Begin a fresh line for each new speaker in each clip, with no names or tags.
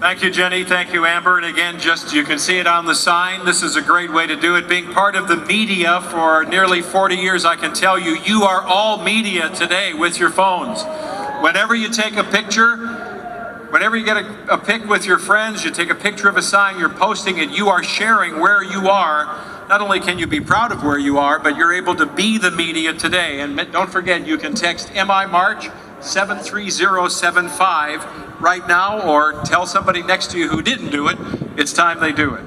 Thank you, Jenny. Thank you, Amber. And again, just you can see it on the sign. This is a great way to do it. Being part of the media for nearly 40 years, I can tell you, you are all media today with your phones. Whenever you take a picture, whenever you get a pic with your friends, you take a picture of a sign, you're posting it, you are sharing where you are. Not only can you be proud of where you are, but you're able to be the media today. And don't forget, you can text MI March 73075 right now, or tell somebody next to you who didn't do it, it's time they do it.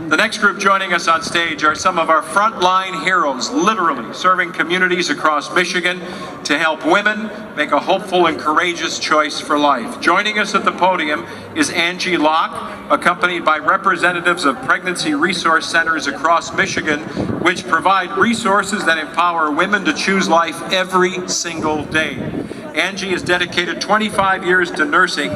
The next group joining us on stage are some of our frontline heroes, literally serving communities across Michigan to help women make a hopeful and courageous choice for life. Joining us at the podium is Angi Lok, accompanied by representatives of pregnancy resource centers across Michigan, which provide resources that empower women to choose life every single day. Angi has dedicated 25 years to nursing,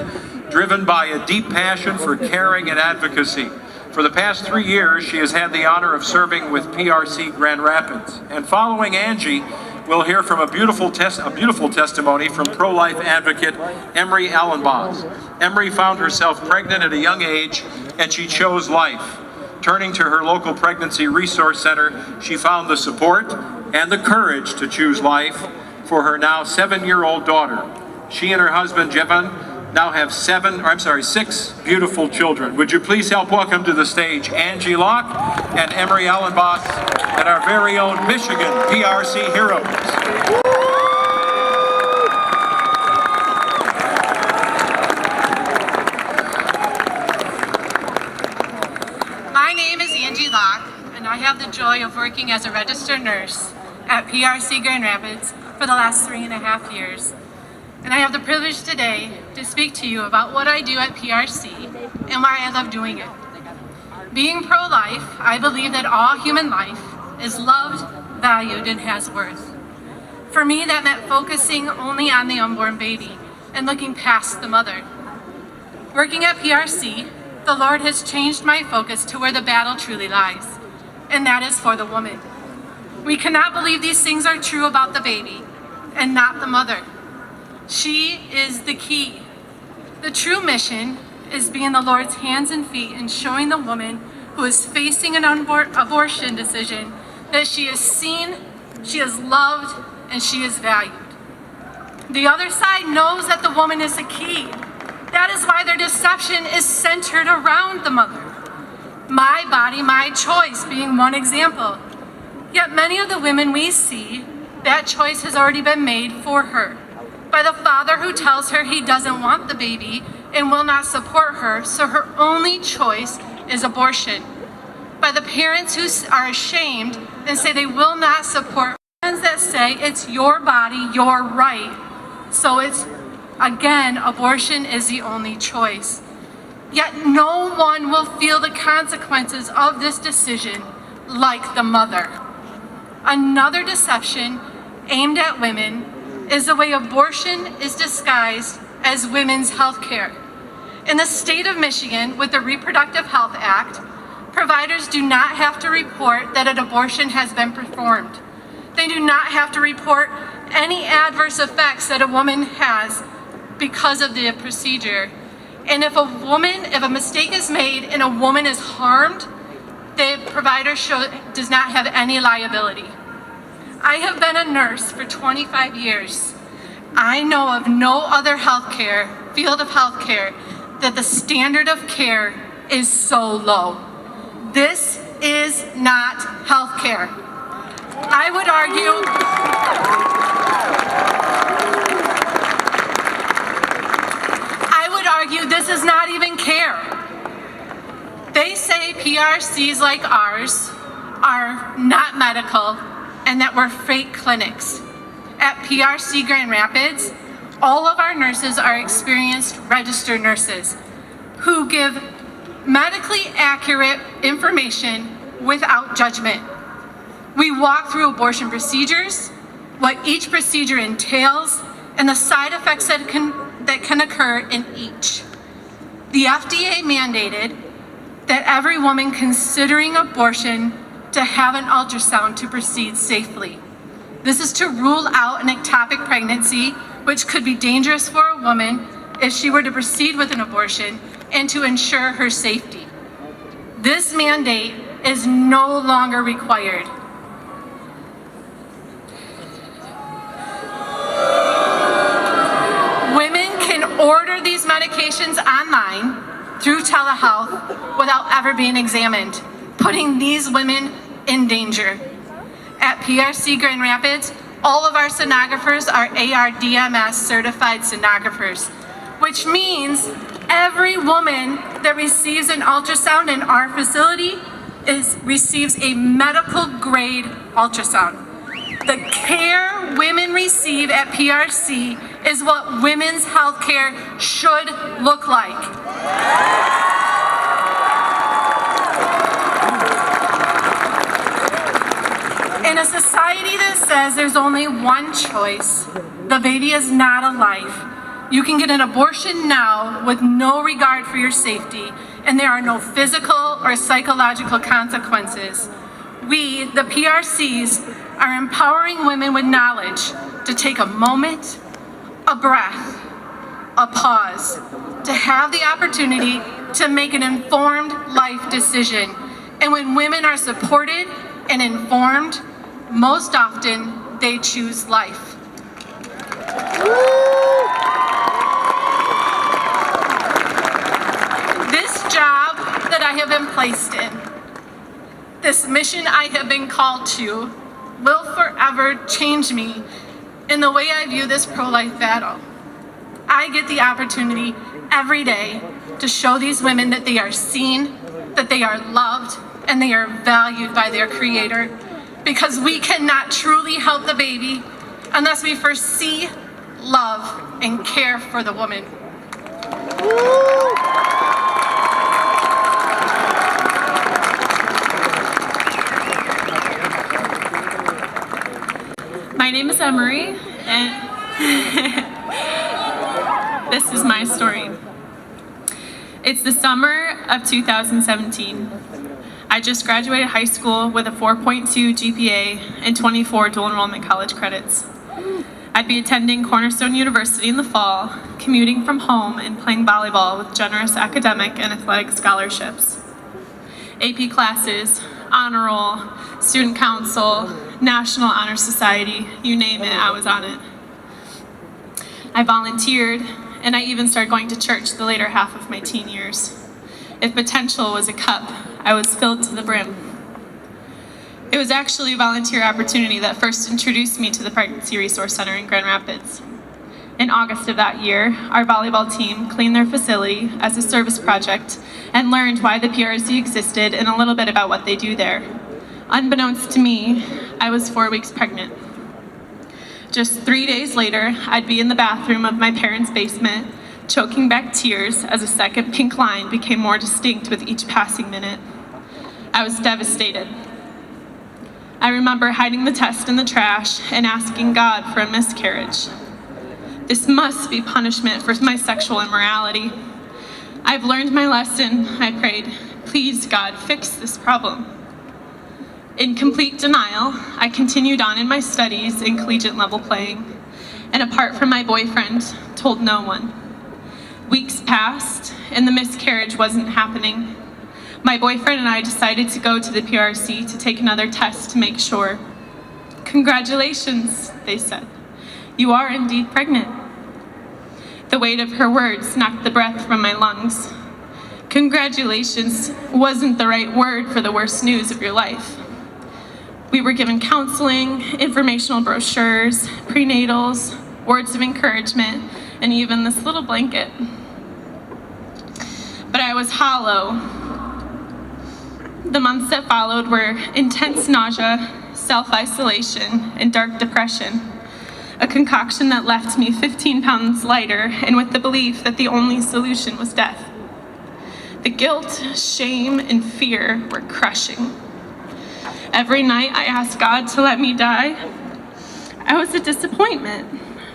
driven by a deep passion for caring and advocacy. For the past 3 years, she has had the honor of serving with PRC Grand Rapids. And following Angi, we'll hear from a beautiful testimony from pro-life advocate Emery Elenbaas. Emery found herself pregnant at a young age, and she chose life. Turning to her local pregnancy resource center, she found the support and the courage to choose life for her now 7-year-old daughter. She and her husband, Jevan, now have 6 beautiful children. Would you please help welcome to the stage Angi Lok and Emery Elenbaas and our very own Michigan PRC heroes.
My name is Angi Lok, and I have the joy of working as a registered nurse at PRC Grand Rapids for the last 3.5 years. And I have the privilege today to speak to you about what I do at PRC and why I love doing it. Being pro-life, I believe that all human life is loved, valued, and has worth. For me, that meant focusing only on the unborn baby and looking past the mother. Working at PRC, the Lord has changed my focus to where the battle truly lies, and that is for the woman. We cannot believe these things are true about the baby and not the mother. She is the key. The true mission is being the Lord's hands and feet and showing the woman who is facing an abortion decision that she is seen, she is loved, and she is valued. The other side knows that the woman is the key. That is why their deception is centered around the mother. My body, my choice being one example. Yet many of the women we see, that choice has already been made for her by the father who tells her he doesn't want the baby and will not support her, so her only choice is abortion. By the parents who are ashamed and say they will not support, friends that say it's your body, your right, so it's, again, abortion is the only choice. Yet no one will feel the consequences of this decision like the mother. Another deception aimed at women is the way abortion is disguised as women's health care. In the state of Michigan, with the Reproductive Health Act, providers do not have to report that an abortion has been performed. They do not have to report any adverse effects that a woman has because of the procedure. And if a mistake is made and a woman is harmed, the provider does not have any liability. I have been a nurse for 25 years. I know of no other field of healthcare that the standard of care is so low. This is not healthcare. I would argue this is not even care. They say PRCs like ours are not medical and that we're fake clinics. At PRC Grand Rapids, all of our nurses are experienced registered nurses who give medically accurate information without judgment. We walk through abortion procedures, what each procedure entails, and the side effects that can occur in each. The FDA mandated that every woman considering abortion to have an ultrasound to proceed safely. This is to rule out an ectopic pregnancy, which could be dangerous for a woman if she were to proceed with an abortion and to ensure her safety. This mandate is no longer required. Women can order these medications online through telehealth without ever being examined, putting these women in danger. At PRC Grand Rapids, all of our sonographers are ARDMS certified sonographers, which means every woman that receives an ultrasound in our facility receives a medical grade ultrasound. The care women receive at PRC is what women's health care should look like. In a society that says there's only one choice, the baby is not a life. You can get an abortion now with no regard for your safety, and there are no physical or psychological consequences. We, the PRCs, are empowering women with knowledge to take a moment, a breath, a pause, to have the opportunity to make an informed life decision. And when women are supported and informed, most often they choose life. This job that I have been placed in, this mission I have been called to, will forever change me in the way I view this pro-life battle. I get the opportunity every day to show these women that they are seen, that they are loved, and they are valued by their Creator, because we cannot truly help the baby unless we first see, love, and care for the woman.
My name is Emery, and this is my story. It's the summer of 2017. I just graduated high school with a 4.2 GPA and 24 dual enrollment college credits. I'd be attending Cornerstone University in the fall, commuting from home and playing volleyball with generous academic and athletic scholarships. AP classes, honor roll, student council, National Honor Society, you name it, I was on it. I volunteered, and I even started going to church the later half of my teen years. If potential was a cup, I was filled to the brim. It was actually a volunteer opportunity that first introduced me to the Pregnancy Resource Center in Grand Rapids. In August of that year, our volleyball team cleaned their facility as a service project and learned why the PRC existed and a little bit about what they do there. Unbeknownst to me, I was 4 weeks pregnant. Just 3 days later, I'd be in the bathroom of my parents' basement, choking back tears as a second pink line became more distinct with each passing minute. I was devastated. I remember hiding the test in the trash and asking God for a miscarriage. This must be punishment for my sexual immorality. I've learned my lesson, I prayed. Please, God, fix this problem. In complete denial, I continued on in my studies and collegiate level playing, and apart from my boyfriend, told no one. Weeks passed, and the miscarriage wasn't happening. My boyfriend and I decided to go to the PRC to take another test to make sure. "Congratulations," they said. "You are indeed pregnant." The weight of her words knocked the breath from my lungs. Congratulations wasn't the right word for the worst news of your life. We were given counseling, informational brochures, prenatals, words of encouragement, and even this little blanket. But I was hollow. The months that followed were intense nausea, self-isolation, and dark depression. A concoction that left me 15 pounds lighter and with the belief that the only solution was death. The guilt, shame, and fear were crushing. Every night I asked God to let me die. I was a disappointment.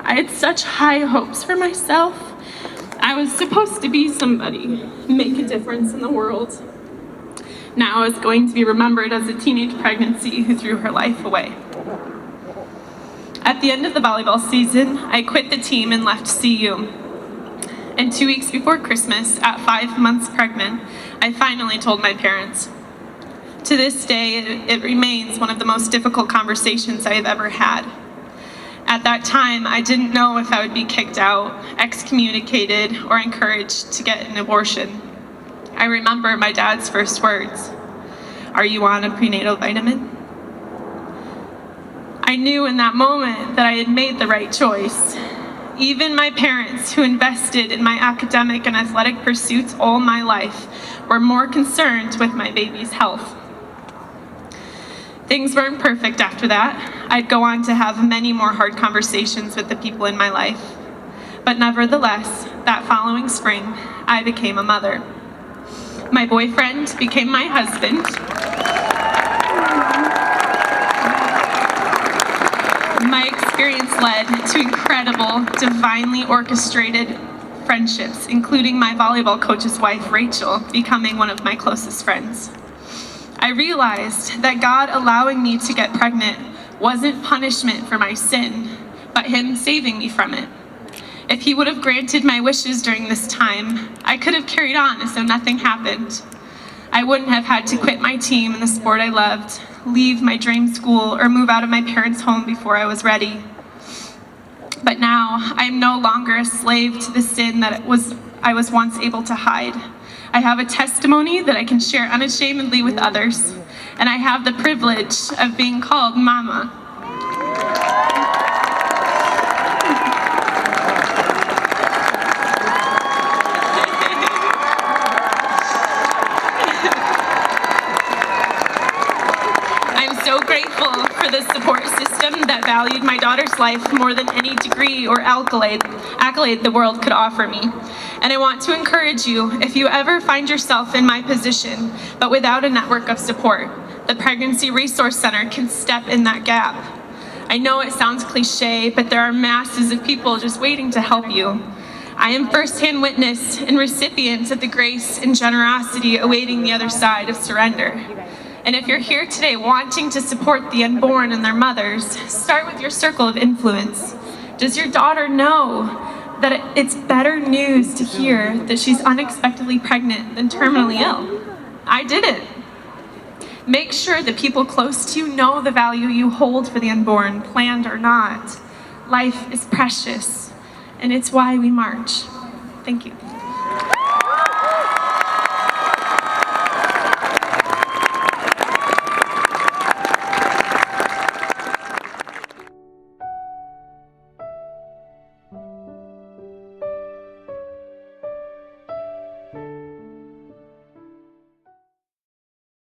I had such high hopes for myself. I was supposed to be somebody, make a difference in the world. Now I was going to be remembered as a teenage pregnancy who threw her life away. At the end of the volleyball season, I quit the team and left CU. And 2 weeks before Christmas, at 5 months pregnant, I finally told my parents. To this day, it remains one of the most difficult conversations I have ever had. At that time, I didn't know if I would be kicked out, excommunicated, or encouraged to get an abortion. I remember my dad's first words, "Are you on a prenatal vitamin?" I knew in that moment that I had made the right choice. Even my parents, who invested in my academic and athletic pursuits all my life, were more concerned with my baby's health. Things weren't perfect after that. I'd go on to have many more hard conversations with the people in my life. But nevertheless, that following spring, I became a mother. My boyfriend became my husband. My experience led to incredible, divinely orchestrated friendships, including my volleyball coach's wife, Rachel, becoming one of my closest friends. I realized that God allowing me to get pregnant wasn't punishment for my sin, but Him saving me from it. If He would have granted my wishes during this time, I could have carried on as though nothing happened. I wouldn't have had to quit my team and the sport I loved, leave my dream school, or move out of my parents' home before I was ready. But now, I am no longer a slave to the sin that I was once able to hide. I have a testimony that I can share unashamedly with others, and I have the privilege of being called Mama. I'm so grateful for the support system that valued my daughter's life more than any degree or accolade the world could offer me. And I want to encourage you, if you ever find yourself in my position, but without a network of support, the Pregnancy Resource Center can step in that gap. I know it sounds cliche, but there are masses of people just waiting to help you. I am firsthand witness and recipient of the grace and generosity awaiting the other side of surrender. And if you're here today wanting to support the unborn and their mothers, start with your circle of influence. Does your daughter know that it's better news to hear that she's unexpectedly pregnant than terminally ill? I didn't. Make sure that people close to you know the value you hold for the unborn, planned or not. Life is precious, and it's why we march. Thank you.